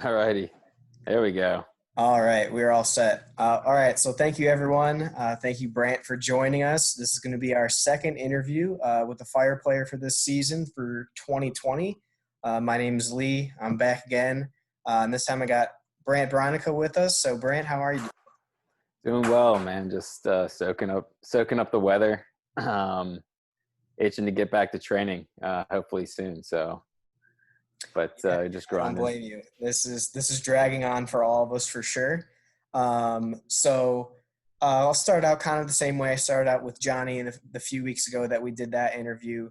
All righty. There we go. All right, we're all set. All right, so thank you, everyone. Thank you, Brant, for joining us. This is going to be our second interview with the Fire player for this season for 2020. My name is Lee. I'm back again. And this time I got BRANDT BRONICO with us. So, Brant, how are you Doing well, man. Just soaking up the weather. Itching to get back to training, hopefully soon. So, but just I don't grinding. blame you. This is dragging on for all of us for sure. I'll start out kind of the same way I started out with Johnny in the few weeks ago that we did that interview.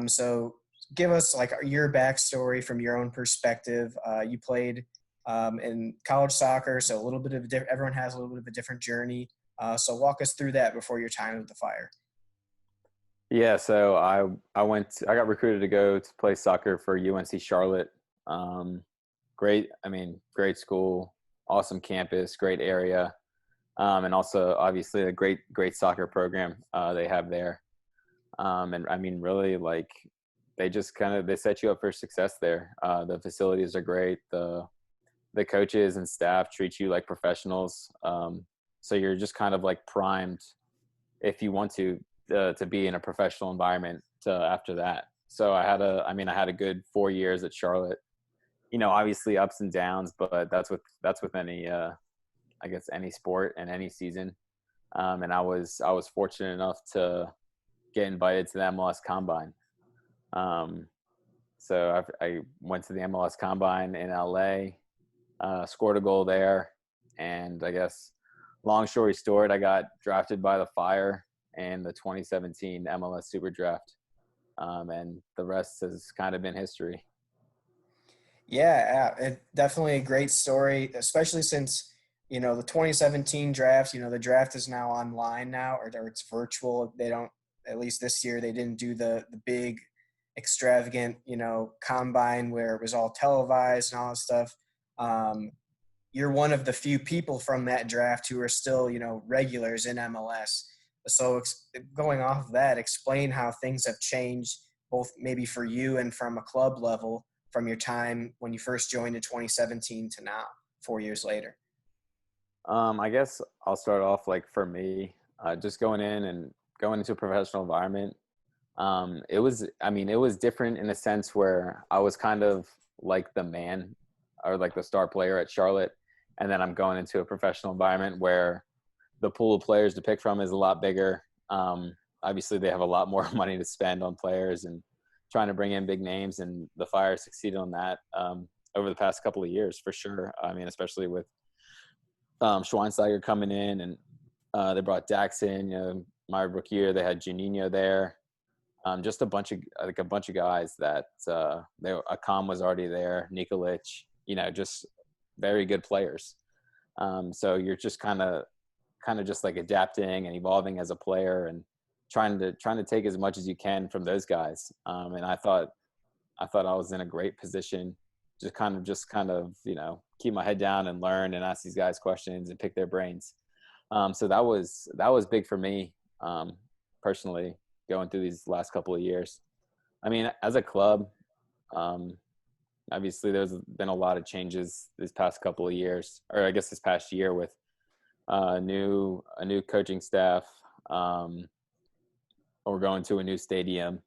So give us like your backstory from your own perspective. You played in college soccer, so a little bit of everyone has a little bit of a different journey. So walk us through that before your time with the Fire. Yeah, so I got recruited to go to play soccer for UNC Charlotte. Great school, awesome campus, great area, and also obviously a great soccer program they have there. And I mean, really, like they just they set you up for success there. The facilities are great. The coaches and staff treat you like professionals. So you're just kind of like primed if you want to be in a professional environment after that. So I had a good 4 years at Charlotte. You know, obviously ups and downs, but that's with any I guess any sport and any season. And I was fortunate enough to get invited to the MLS Combine. So I went to the MLS Combine in LA, scored a goal there, and I guess long story short, I got drafted by the Fire and the 2017 MLS Super Draft. And the rest has kind of been history. Yeah, definitely a great story, especially since, the 2017 draft, the draft is now online now, or it's virtual. They don't, at least this year, they didn't do the big extravagant, combine where it was all televised and all that stuff. You're one of the few people from that draft who are still, regulars in MLS. So going off of that, explain how things have changed, both maybe for you and from a club level, from your time when you first joined in 2017 to now, 4 years later. I guess I'll start off like for me, just going into a professional environment. It was different in a sense where I was kind of like the man or like the star player at Charlotte. And then I'm going into a professional environment where the pool of players to pick from is a lot bigger. Obviously they have a lot more money to spend on players and trying to bring in big names, and the Fire succeeded on that over the past couple of years for sure. I mean, especially with Schweinsteiger coming in, and they brought Dax in. My rookie year they had Juninho there. Just a bunch of guys that Akam was already there, Nikolic, just very good players. So you're just kind of just like adapting and evolving as a player and trying to take as much as you can from those guys. And I thought I was in a great position, just kind of keep my head down and learn and ask these guys questions and pick their brains. So that was big for me personally, going through these last couple of years. I mean, as a club, obviously there's been a lot of changes this past couple of years, or I guess this past year, with a new coaching staff. We're going to a new stadium.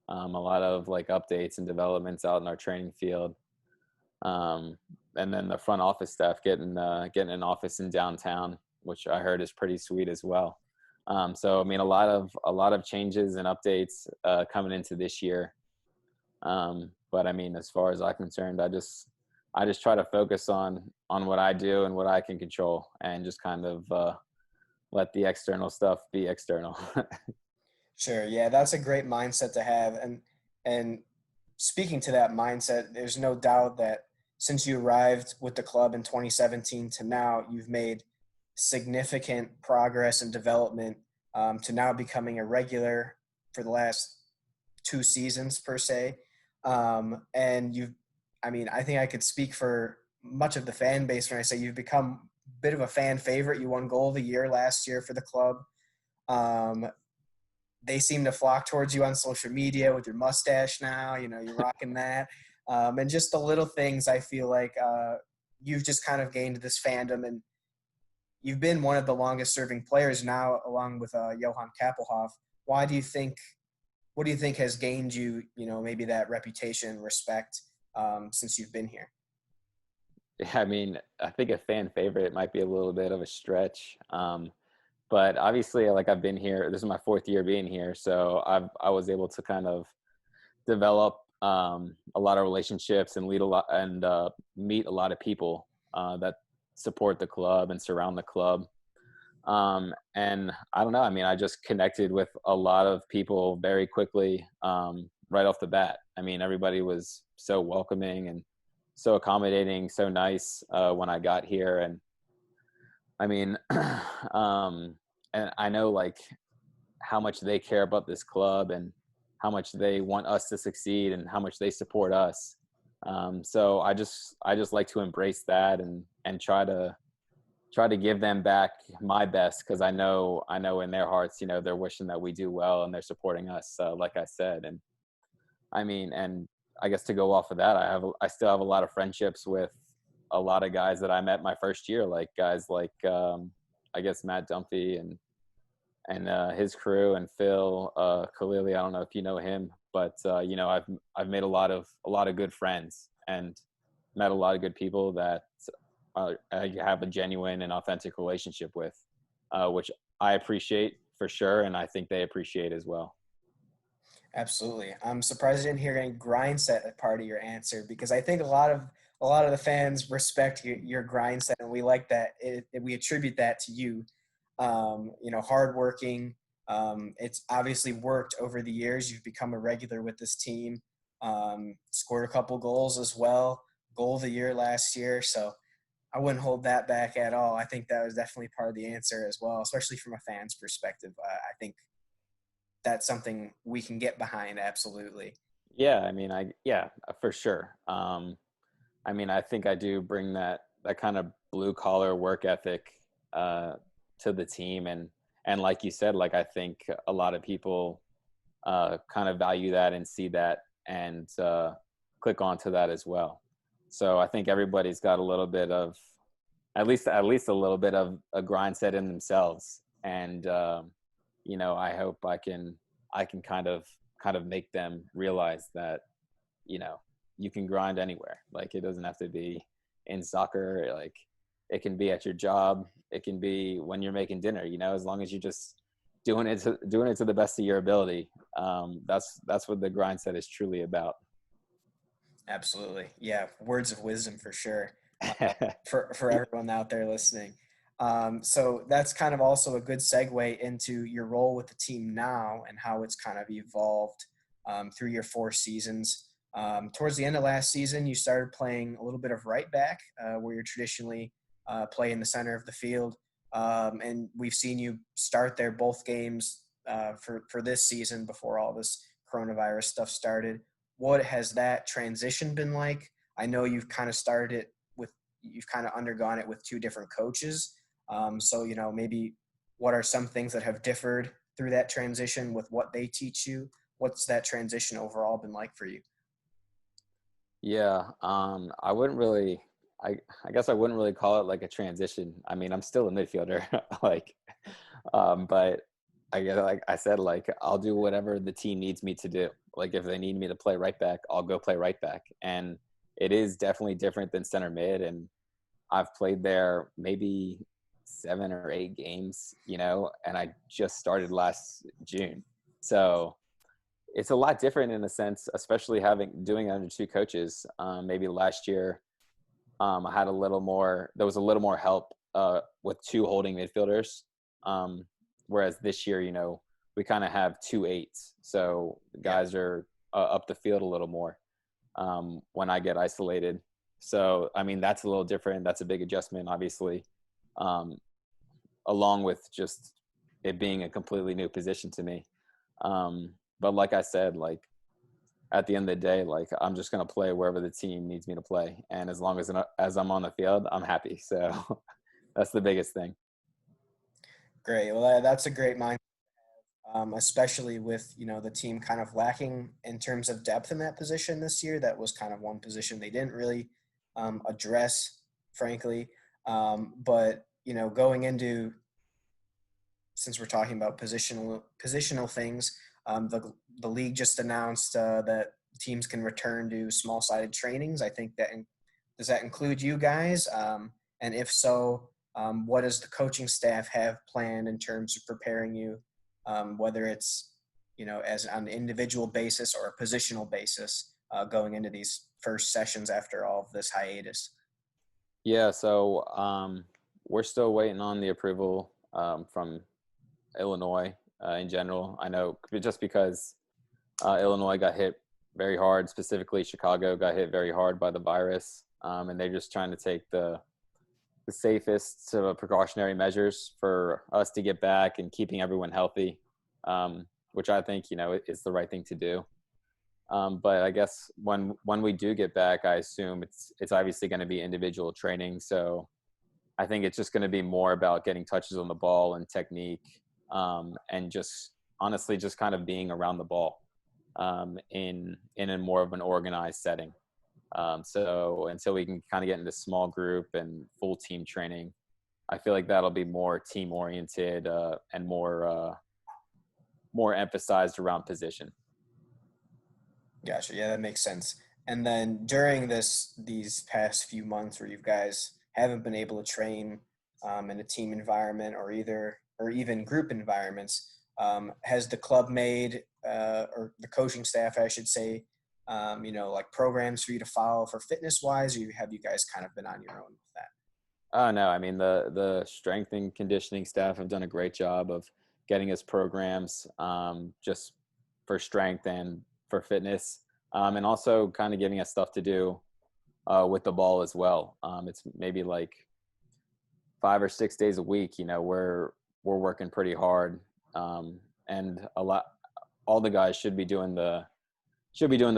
A lot of like updates and developments out in our training field. And then the front office staff getting an office in downtown, which I heard is pretty sweet as well. So I mean, a lot of changes and updates coming into this year. But I mean, as far as I'm concerned, I just try to focus on what I do and what I can control, and just kind of let the external stuff be external. Sure. Yeah, that's a great mindset to have. And speaking to that mindset, there's no doubt that since you arrived with the club in 2017 to now, you've made significant progress and development to now becoming a regular for the last 2 seasons per se. And I think I could speak for much of the fan base when I say you've become a bit of a fan favorite. You won goal of the year last year for the club. They seem to flock towards you on social media with your mustache now. You're rocking that. And just the little things I feel like you've just kind of gained this fandom, and you've been one of the longest serving players now, along with Johann Kappelhoff. Why do you think? What do you think has gained you, maybe that reputation and respect since you've been here? Yeah, I mean, I think a fan favorite might be a little bit of a stretch. But obviously, like I've been here. This is my 4th year being here, so I was able to kind of develop a lot of relationships and lead a lot and meet a lot of people that support the club and surround the club. And I don't know. I mean, I just connected with a lot of people very quickly right off the bat. I mean, everybody was so welcoming and so accommodating, so nice when I got here. And I mean, and I know like how much they care about this club and how much they want us to succeed and how much they support us. So I just like to embrace that and try to give them back my best, because I know in their hearts, they're wishing that we do well and they're supporting us. Like I said, and I mean, and I guess to go off of that, I still have a lot of friendships with a lot of guys that I met my first year, like guys like I guess Matt Dumphy and his crew, and Phil Khalili. I don't know if you know him, but I've made a lot of good friends and met a lot of good people that I have a genuine and authentic relationship with, which I appreciate for sure, and I think they appreciate as well. Absolutely. I'm surprised I didn't hear any grind set as part of your answer, because I think a lot of the fans respect your grind set, and we like that. We attribute that to you. Hardworking. It's obviously worked over the years. You've become a regular with this team. Scored a couple goals as well. Goal of the year last year. So I wouldn't hold that back at all. I think that was definitely part of the answer as well, especially from a fan's perspective. I think that's something we can get behind. Absolutely. Yeah, I mean, yeah, for sure. I mean, I think I do bring that kind of blue collar work ethic to the team, and like you said, like I think a lot of people kind of value that and see that and click onto that as well. So I think everybody's got a little bit of at least a little bit of a grind set in themselves, and I hope I can kind of make them realize that you know you can grind anywhere. Like it doesn't have to be in soccer. Like it can be at your job. It can be when you're making dinner. As long as you just doing it to the best of your ability. That's what the grind set is truly about. Absolutely. Yeah. Words of wisdom for sure. For everyone out there listening. So that's kind of also a good segue into your role with the team now and how it's kind of evolved through your 4 seasons. Towards the end of last season, you started playing a little bit of right back, where you're traditionally play in the center of the field. And we've seen you start there both games for this season before all this coronavirus stuff started. What has that transition been like? I know you've kind of you've kind of undergone it with 2 different coaches. So, maybe what are some things that have differed through that transition with what they teach you? What's that transition overall been like for you? Yeah, I wouldn't really. I guess I wouldn't really call it like a transition. I mean, I'm still a midfielder, like, but I guess like I said, like I'll do whatever the team needs me to do. Like if they need me to play right back, I'll go play right back, and it is definitely different than center mid. And I've played there maybe 7 or 8 games, and I just started last June, so it's a lot different in a sense, especially doing it under 2 coaches. Maybe last year, I had a little more. There was a little more help with 2 holding midfielders, whereas this year, we kind of have 2 8s, so the Yeah. guys are up the field a little more when I get isolated. So I mean, that's a little different. That's a big adjustment, obviously, um, along with just it being a completely new position to me. But like I said, like at the end of the day, like I'm just gonna play wherever the team needs me to play, and as long as I'm on the field, I'm happy. So that's the biggest thing. Great. Well, that's a great mind, especially with the team kind of lacking in terms of depth in that position this year. That was kind of one position they didn't really address frankly. But, going into, since we're talking about positional things, the league just announced that teams can return to small-sided trainings. I think does that include you guys? And if so, what does the coaching staff have planned in terms of preparing you, whether it's as on an individual basis or a positional basis, going into these first sessions after all of this hiatus? Yeah, so we're still waiting on the approval from Illinois in general. I know just because Illinois got hit very hard, specifically Chicago got hit very hard by the virus, and they're just trying to take the safest sort of precautionary measures for us to get back and keeping everyone healthy, which I think is the right thing to do. But I guess when we do get back, I assume it's obviously going to be individual training. So I think it's just going to be more about getting touches on the ball and technique, and just honestly just kind of being around the ball in a more of an organized setting. So until we can kind of get into small group and full team training, I feel like that'll be more team oriented and more emphasized around position. Gotcha. Yeah, that makes sense. And then during these past few months where you guys haven't been able to train in a team environment or even group environments, has the club made or the coaching staff, I should say, like programs for you to follow for fitness wise, or have you guys kind of been on your own with that? Oh no, I mean the strength and conditioning staff have done a great job of getting us programs just for strength and for fitness, and also kind of giving us stuff to do with the ball as well. It's maybe like 5 or 6 days a week. We're working pretty hard, and all the guys should be doing the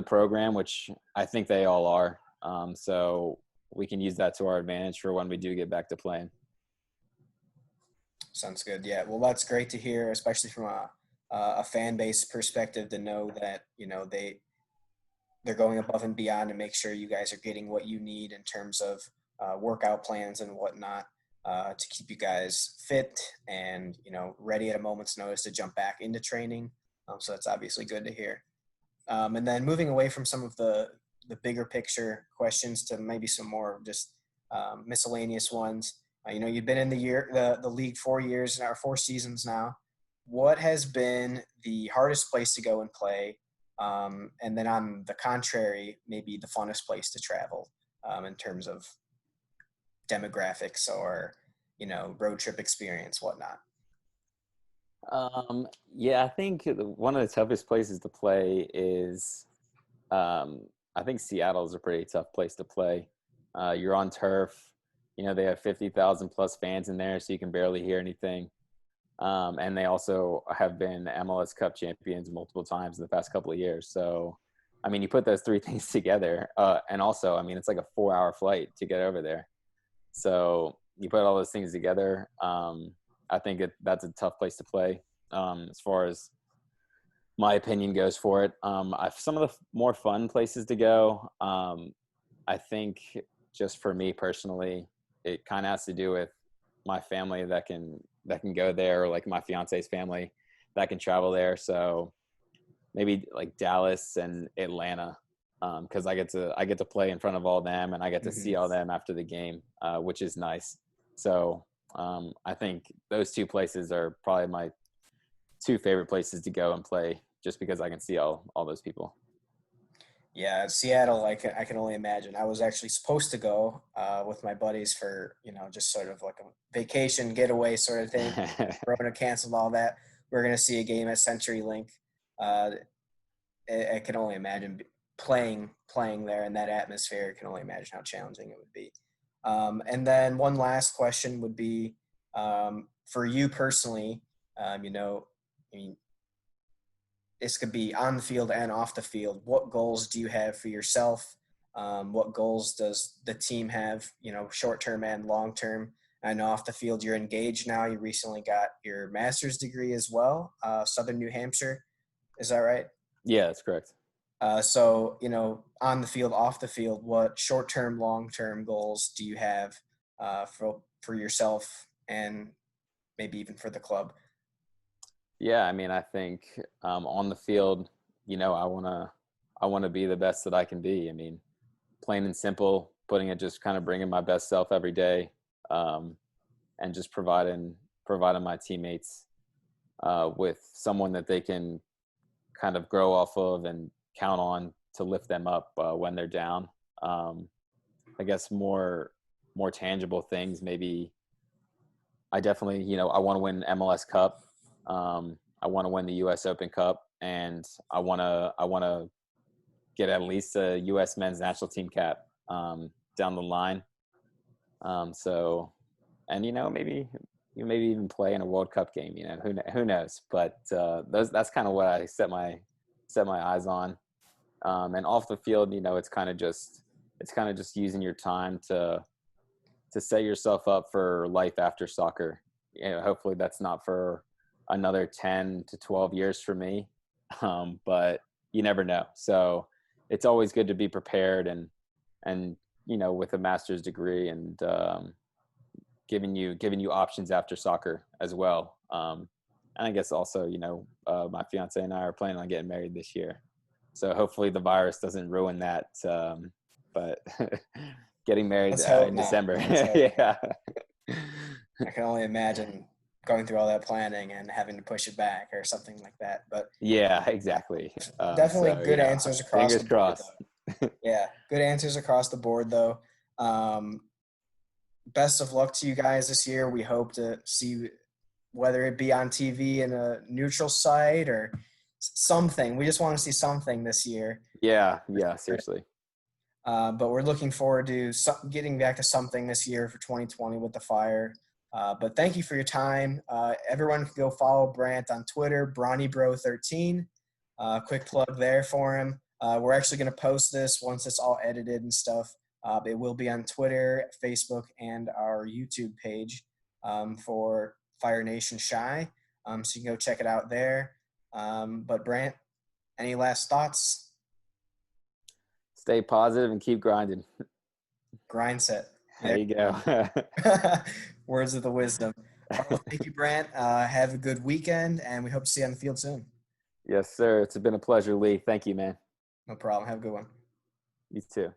program, which I think they all are. So we can use that to our advantage for when we do get back to playing. Sounds good. Yeah. Well, that's great to hear, especially from a fan base perspective, to know that, they're going above and beyond to make sure you guys are getting what you need in terms of workout plans and whatnot, to keep you guys fit and, ready at a moment's notice to jump back into training. So that's obviously good to hear. And then moving away from some of the bigger picture questions to maybe some more just miscellaneous ones. You've been in the league 4 years or 4 seasons now. What has been the hardest place to go and play? And then on the contrary, maybe the funnest place to travel in terms of demographics or, road trip experience, whatnot. Yeah, I think one of the toughest places to play is, I think Seattle is a pretty tough place to play. You're on turf. They have 50,000 plus fans in there, so you can barely hear anything. And they also have been MLS Cup champions multiple times in the past couple of years. So, I mean, you put those 3 things together, and also, I mean, it's like a 4-hour flight to get over there. So you put all those things together. I think that's a tough place to play, as far as my opinion goes for it. Some of the more fun places to go, I think just for me personally, it kind of has to do with my family that can go there, or like my fiance's family that can travel there. So maybe like Dallas and Atlanta, because I get to play in front of all them, and I get to see all them after the game, which is nice. So I think those 2 places are probably my 2 favorite places to go and play, just because I can see all those people. Yeah, Seattle, I can only imagine. I was actually supposed to go with my buddies for, just sort of like a vacation getaway sort of thing. Corona canceled all that. We're going to see a game at CenturyLink. I can only imagine playing there in that atmosphere. I can only imagine how challenging it would be. And then one last question would be, for you personally, I mean, this could be on the field and off the field. What goals do you have for yourself? What goals does the team have, short-term and long-term? I know off the field you're engaged now. You recently got your master's degree as well, Southern New Hampshire. Is that right? Yeah, that's correct. So, on the field, off the field, what short-term, long-term goals do you have for yourself and maybe even for the club? Yeah, I mean, I think on the field, I wanna be the best that I can be. I mean, plain and simple, just kind of bringing my best self every day, um, and just providing my teammates with someone that they can kind of grow off of and count on to lift them up when they're down. Um, I guess more tangible things. Maybe I definitely, I want to win MLS Cup. I want to win the U.S. Open Cup, and I want to get at least a U.S. Men's National Team cap down the line. So, and maybe even play in a World Cup game. Who knows? But that's kind of what I set my eyes on. And off the field, it's kind of just using your time to set yourself up for life after soccer. Hopefully that's not for another 10 to 12 years for me. But you never know. So it's always good to be prepared and with a master's degree and giving you options after soccer as well. And I guess also, my fiance and I are planning on getting married this year. So hopefully the virus doesn't ruin that. But getting married Let's hope in not. December. Let's hope Yeah. I can only imagine going through all that planning and having to push it back or something like that. But Yeah, exactly. definitely So, good answers across fingers the board, crossed. though. Yeah, good answers across the board, though. Best of luck to you guys this year. We hope to see, whether it be on TV in a neutral site or something. We just want to see something this year. Yeah, seriously. But we're looking forward to getting back to something this year for 2020 with the Fire. But thank you for your time. Everyone can go follow Brant on Twitter, BronnyBro13. Quick plug there for him. We're actually going to post this once it's all edited and stuff. It will be on Twitter, Facebook, and our YouTube page for Fire Nation Shy. So you can go check it out there. But Brant, any last thoughts? Stay positive and keep grinding. Grind set. There you go. Words of the wisdom. Well, thank you, Brant. Have a good weekend, and we hope to see you on the field soon. Yes, sir. It's been a pleasure, Lee. Thank you, man. No problem. Have a good one. You too.